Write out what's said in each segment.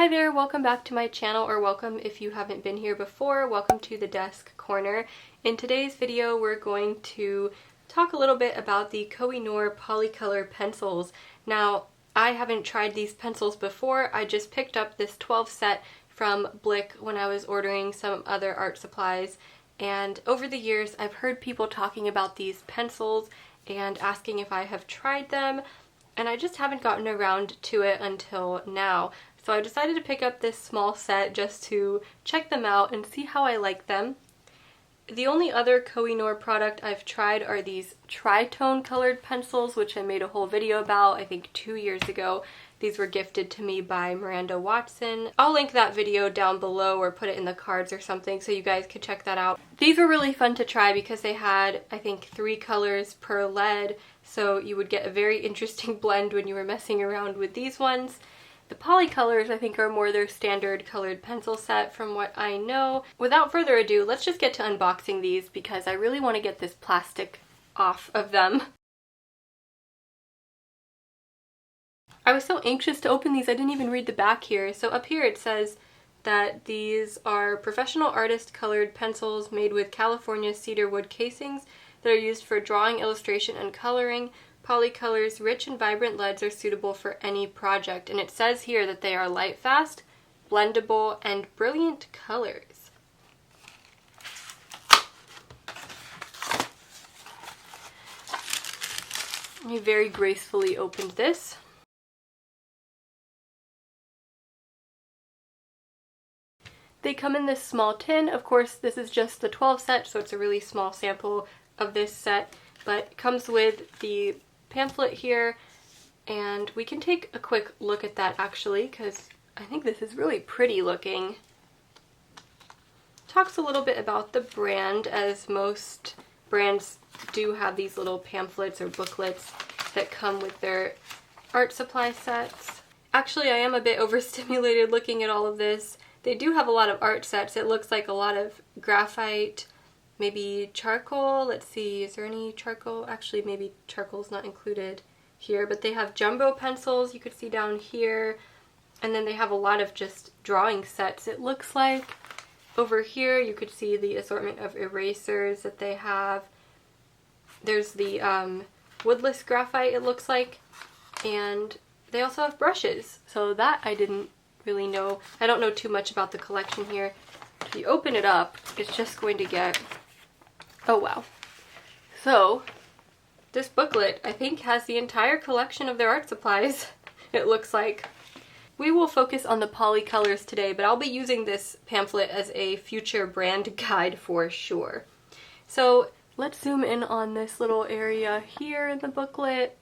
Hi there, welcome back to my channel, or welcome if you haven't been here before. Welcome to the desk corner. In today's video we're going to talk a little bit about the Koh-I-Noor Polycolor pencils. Now, I haven't tried these pencils before. I just picked up this 12 set from Blick when I was ordering some other art supplies, and over the years I've heard people talking about these pencils and asking if I have tried them, and I just haven't gotten around to it until now. So I decided to pick up this small set just to check them out and see how I like them. The only other Koh-I-Noor product I've tried are these tritone colored pencils, which I made a whole video about, I think 2 years ago. These were gifted to me by Miranda Watson. I'll link that video down below or put it in the cards or something so you guys could check that out. These were really fun to try because they had, I think, 3 colors per lead, so you would get a very interesting blend when you were messing around with these ones. The Polycolors, I think, are more their standard colored pencil set from what I know. Without further ado, let's just get to unboxing these because I really want to get this plastic off of them. I was so anxious to open these, I didn't even read the back here. So up here it says that these are professional artist colored pencils made with California cedar wood casings that are used for drawing, illustration, and coloring. Polycolor's rich and vibrant leads are suitable for any project, and it says here that they are light fast, blendable, and brilliant colors. I very gracefully opened this. They come in this small tin. Of course, this is just the 12 set, so it's a really small sample of this set, but it comes with the pamphlet here, and we can take a quick look at that actually because I think this is really pretty looking. Talks a little bit about the brand, as most brands do have these little pamphlets or booklets that come with their art supply sets. Actually, I am a bit overstimulated looking at all of this. They do have a lot of art sets. It looks like a lot of graphite, maybe charcoal. Let's see, is there any charcoal? Actually, maybe charcoal's not included here, but they have jumbo pencils you could see down here, and then they have a lot of just drawing sets, it looks like. Over here you could see the assortment of erasers that they have. There's the woodless graphite, it looks like, and they also have brushes, so that I didn't really know. I don't know too much about the collection here. If you open it up, it's just going to get, oh wow. So this booklet, I think, has the entire collection of their art supplies, it looks like. We will focus on the Polycolors today, but I'll be using this pamphlet as a future brand guide for sure. So let's zoom in on this little area here in the booklet.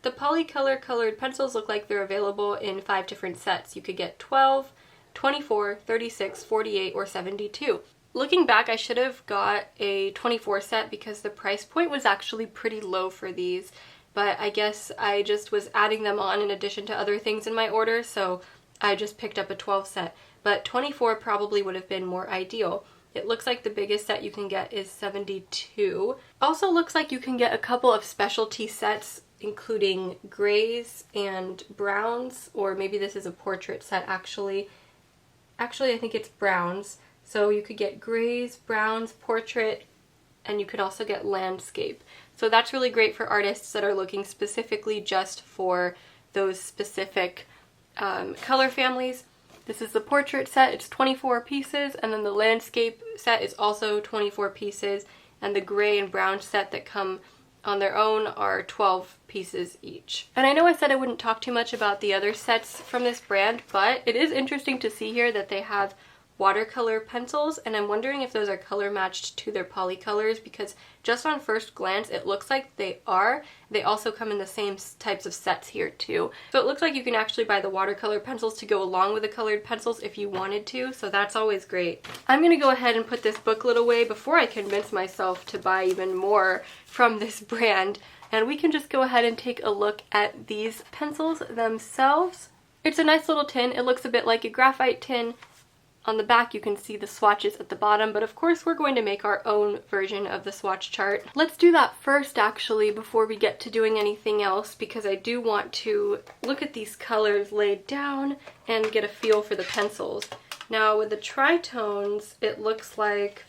The Polycolor colored pencils look like they're available in 5 different sets. You could get 12, 24, 36, 48, or 72. Looking back, I should have got a 24 set because the price point was actually pretty low for these, but I guess I just was adding them on in addition to other things in my order, so I just picked up a 12 set. But 24 probably would have been more ideal. It looks like the biggest set you can get is 72. Also looks like you can get a couple of specialty sets including grays and browns, or maybe this is a portrait set actually. Actually, I think it's browns. So you could get grays, browns, portrait, and you could also get landscape. So that's really great for artists that are looking specifically just for those specific color families. This is the portrait set, it's 24 pieces, and then the landscape set is also 24 pieces, and the gray and brown set that come on their own are 12 pieces each. And I know I said I wouldn't talk too much about the other sets from this brand, but it is interesting to see here that they have watercolor pencils, and I'm wondering if those are color matched to their Polycolors, because just on first glance it looks like they are. They also come in the same types of sets here too. So it looks like you can actually buy the watercolor pencils to go along with the colored pencils if you wanted to, so that's always great. I'm gonna go ahead and put this booklet away before I convince myself to buy even more from this brand, and we can just go ahead and take a look at these pencils themselves. It's a nice little tin. It looks a bit like a graphite tin. On the back you can see the swatches at the bottom, but of course we're going to make our own version of the swatch chart. Let's do that first actually before we get to doing anything else, because I do want to look at these colors laid down and get a feel for the pencils. Now with the tritones, it looks like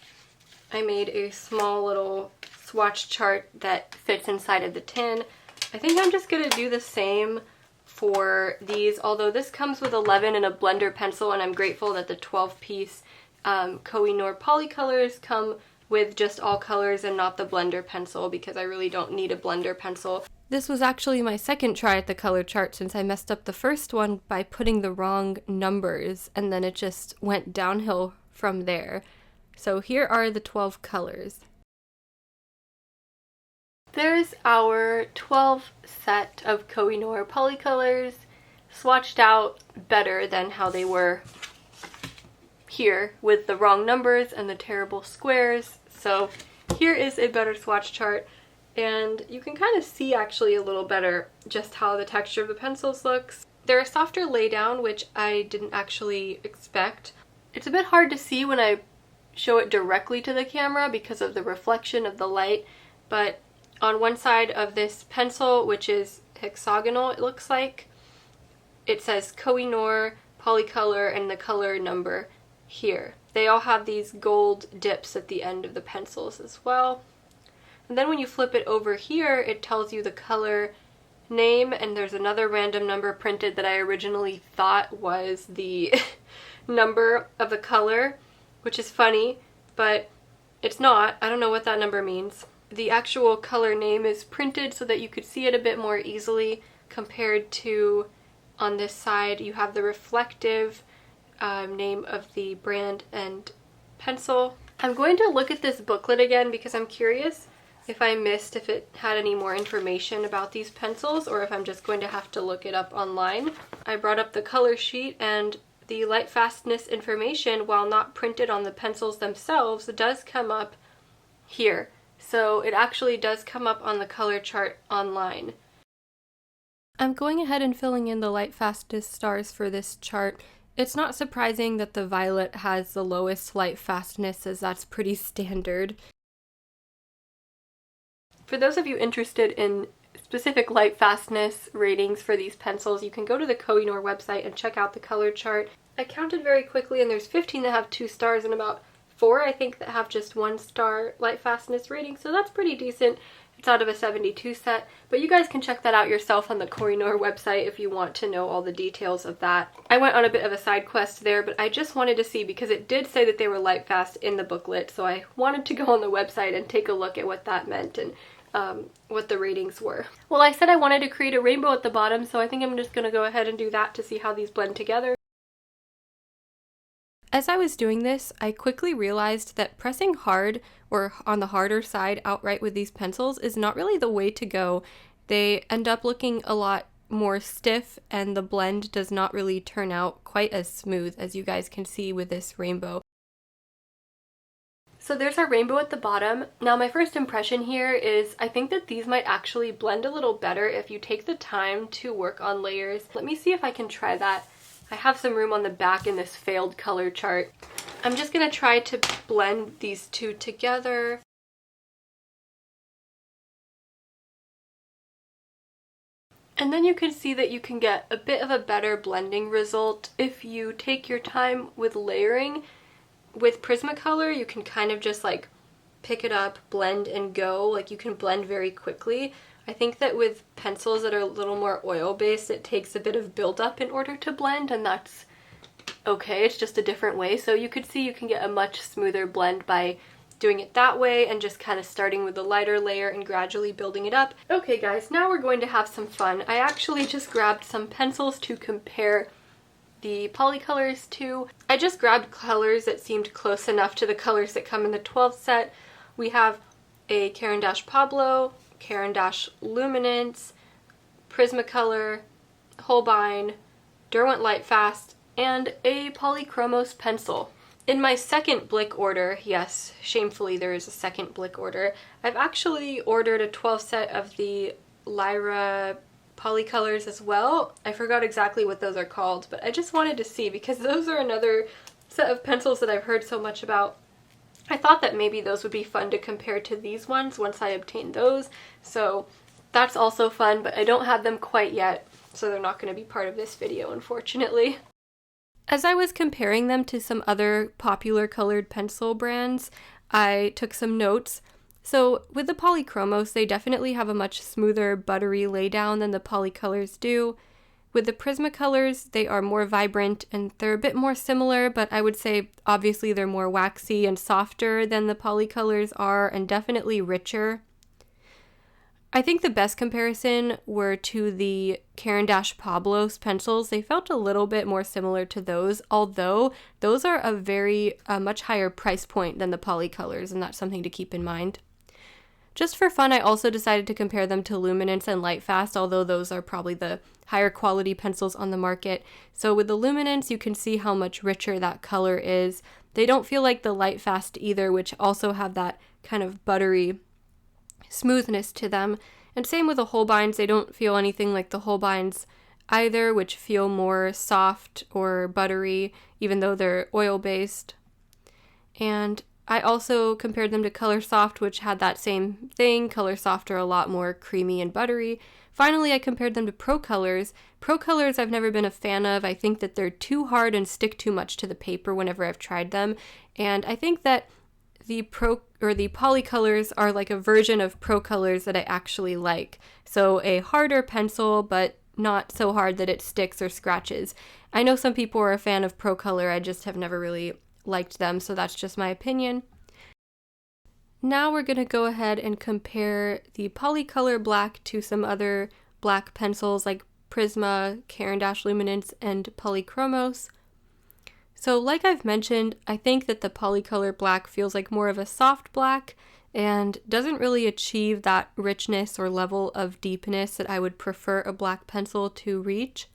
I made a small little swatch chart that fits inside of the tin. I think I'm just gonna do the same for these, although this comes with 11 and a blender pencil, and I'm grateful that the 12-piece Koh-I-Noor Polycolors come with just all colors and not the blender pencil, because I really don't need a blender pencil. This was actually my second try at the color chart, since I messed up the first one by putting the wrong numbers, and then it just went downhill from there. So here are the 12 colors. There's our 12 set of Koh-I-Noor Polycolors, swatched out better than how they were here with the wrong numbers and the terrible squares. So here is a better swatch chart, and you can kind of see actually a little better just how the texture of the pencils looks. They're a softer laydown, which I didn't actually expect. It's a bit hard to see when I show it directly to the camera because of the reflection of the light, but on one side of this pencil, which is hexagonal, it looks like, it says Koh-I-Noor Polycolor and the color number here. They all have these gold dips at the end of the pencils as well. And then when you flip it over here, it tells you the color name, and there's another random number printed that I originally thought was the number of the color, which is funny, but it's not. I don't know what that number means. The actual color name is printed so that you could see it a bit more easily, compared to on this side you have the reflective name of the brand and pencil. I'm going to look at this booklet again because I'm curious if I missed if it had any more information about these pencils, or if I'm just going to have to look it up online. I brought up the color sheet, and the light fastness information, while not printed on the pencils themselves, does come up here. So it actually does come up on the color chart online. I'm going ahead and filling in the light fastness stars for this chart. It's not surprising that the violet has the lowest light fastness, as that's pretty standard. For those of you interested in specific light fastness ratings for these pencils, you can go to the Koh-I-Noor website and check out the color chart. I counted very quickly, and there's 15 that have 2 stars and about 4, I think, that have just 1 star light fastness rating, so that's pretty decent. It's out of a 72 set, but you guys can check that out yourself on the Koh-I-Noor website if you want to know all the details of that. I went on a bit of a side quest there, but I just wanted to see, because it did say that they were light fast in the booklet, so I wanted to go on the website and take a look at what that meant and what the ratings were. Well, I said I wanted to create a rainbow at the bottom, so I think I'm just going to go ahead and do that to see how these blend together. As I was doing this, I quickly realized that pressing hard, or on the harder side outright with these pencils, is not really the way to go. They end up looking a lot more stiff, and the blend does not really turn out quite as smooth as you guys can see with this rainbow. So there's our rainbow at the bottom. Now my first impression here is I think that these might actually blend a little better if you take the time to work on layers. Let me see if I can try that. I have some room on the back in this failed color chart. I'm just going to try to blend these two together. And then you can see that you can get a bit of a better blending result if you take your time with layering. With Prismacolor, you can kind of just like pick it up, blend, and go. Like, you can blend very quickly. I think that with pencils that are a little more oil-based, it takes a bit of build-up in order to blend, and that's okay. It's just a different way. So you could see you can get a much smoother blend by doing it that way and just kind of starting with the lighter layer and gradually building it up. Okay guys, now we're going to have some fun. I actually just grabbed some pencils to compare the Polycolors to. I just grabbed colors that seemed close enough to the colors that come in the 12th set. We have a Caran d'Ache Pablo, Caran d'Ache Luminance, Prismacolor, Holbein, Derwent Lightfast, and a Polychromos pencil. In my second Blick order, yes, shamefully there is a second Blick order, I've actually ordered a 12 set of the Lyra Polycolors as well. I forgot exactly what those are called, but I just wanted to see because those are another set of pencils that I've heard so much about. I thought that maybe those would be fun to compare to these ones once I obtain those. So that's also fun, but I don't have them quite yet, so they're not going to be part of this video, unfortunately. As I was comparing them to some other popular colored pencil brands, I took some notes. So with the Polychromos, they definitely have a much smoother, buttery laydown than the Polycolors do. With the Prismacolors, they are more vibrant and they're a bit more similar, but I would say obviously they're more waxy and softer than the Polycolors are, and definitely richer. I think the best comparison were to the Caran d'Ache Pablos pencils. They felt a little bit more similar to those, although those are a much higher price point than the Polycolors, and that's something to keep in mind. Just for fun, I also decided to compare them to Luminance and Lightfast, although those are probably the higher quality pencils on the market. So with the Luminance, you can see how much richer that color is. They don't feel like the Lightfast either, which also have that kind of buttery smoothness to them. And same with the Holbeins, they don't feel anything like the Holbeins either, which feel more soft or buttery, even though they're oil-based. And I also compared them to Colorsoft, which had that same thing. Colorsoft are a lot more creamy and buttery. Finally, I compared them to Procolors. Procolors I've never been a fan of. I think that they're too hard and stick too much to the paper whenever I've tried them. And I think that the Polycolors are like a version of Procolors that I actually like. So a harder pencil, but not so hard that it sticks or scratches. I know some people are a fan of Procolor, I just have never really liked them, so that's just my opinion. Now we're going to go ahead and compare the Polycolor black to some other black pencils like Prisma, Caran d'Ache Luminance, and Polychromos. So like I've mentioned, I think that the Polycolor black feels like more of a soft black and doesn't really achieve that richness or level of deepness that I would prefer a black pencil to reach.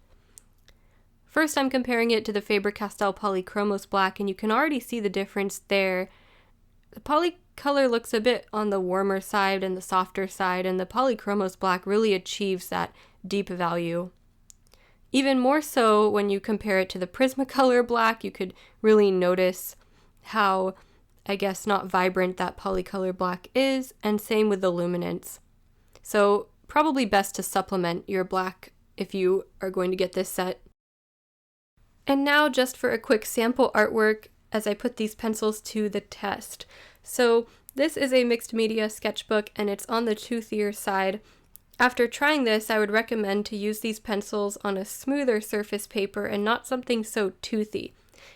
First, I'm comparing it to the Faber-Castell Polychromos black, and you can already see the difference there. The Polycolor looks a bit on the warmer side and the softer side, and the Polychromos black really achieves that deep value. Even more so when you compare it to the Prismacolor black, you could really notice how, I guess, not vibrant that Polycolor black is, and same with the Luminance. So probably best to supplement your black if you are going to get this set. And now just for a quick sample artwork as I put these pencils to the test. So this is a mixed media sketchbook and it's on the toothier side. After trying this, I would recommend to use these pencils on a smoother surface paper and not something so toothy.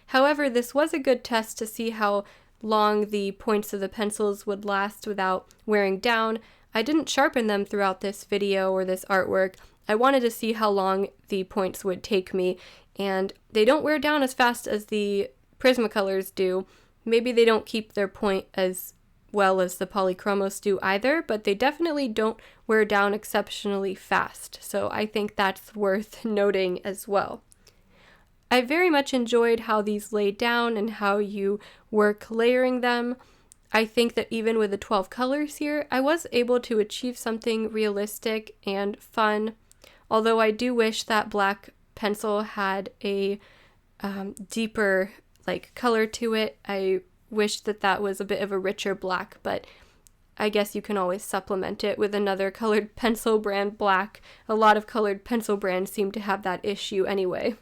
However, this was a good test to see how long the points of the pencils would last without wearing down. I didn't sharpen them throughout this video or this artwork. I wanted to see how long the points would take me, and they don't wear down as fast as the Prismacolors do. Maybe they don't keep their point as well as the Polychromos do either, but they definitely don't wear down exceptionally fast, so I think that's worth noting as well. I very much enjoyed how these lay down and how you work layering them. I think that even with the 12 colors here, I was able to achieve something realistic and fun, although I do wish that black pencil had a deeper color to it. I wish that that was a bit of a richer black, but I guess you can always supplement it with another colored pencil brand black. A lot of colored pencil brands seem to have that issue anyway.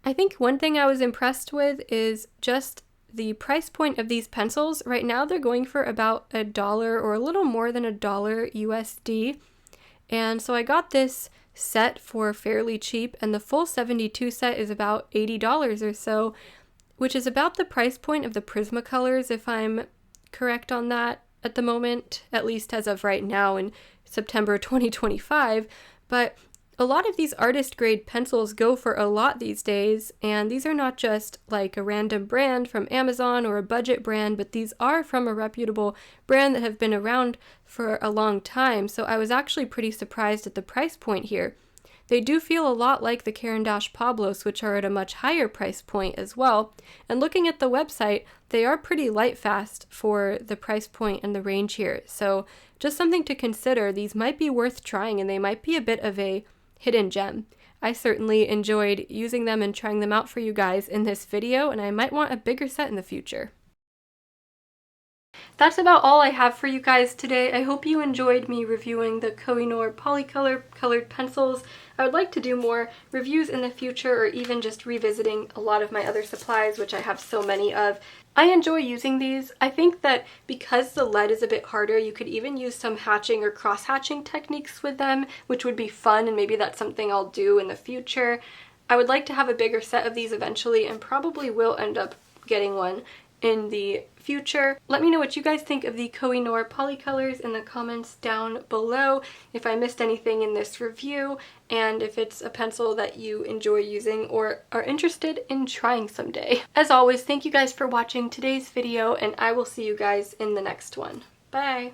I think one thing I was impressed with is just the price point of these pencils. Right now they're going for about $1 or a little more than $1 USD. And so I got this set for fairly cheap, and the full 72 set is about $80 or so, which is about the price point of the Prismacolors, if I'm correct on that at the moment, at least as of right now in September 2025. But a lot of these artist grade pencils go for a lot these days, and these are not just like a random brand from Amazon or a budget brand, but these are from a reputable brand that have been around for a long time, so I was actually pretty surprised at the price point here. They do feel a lot like the Caran d'Ache Pablos, which are at a much higher price point as well, and looking at the website, they are pretty light fast for the price point and the range here, so just something to consider. These might be worth trying, and they might be a bit of a hidden gem. I certainly enjoyed using them and trying them out for you guys in this video, and I might want a bigger set in the future. That's about all I have for you guys today. I hope you enjoyed me reviewing the Koh-I-Noor Polycolor colored pencils. I would like to do more reviews in the future, or even just revisiting a lot of my other supplies, which I have so many of. I enjoy using these. I think that because the lead is a bit harder, you could even use some hatching or cross-hatching techniques with them, which would be fun, and maybe that's something I'll do in the future. I would like to have a bigger set of these eventually, and probably will end up getting one in the future. Let me know what you guys think of the Koh-I-Noor Polycolors in the comments down below, if I missed anything in this review, and if it's a pencil that you enjoy using or are interested in trying someday. As always, thank you guys for watching today's video, and I will see you guys in the next one. Bye!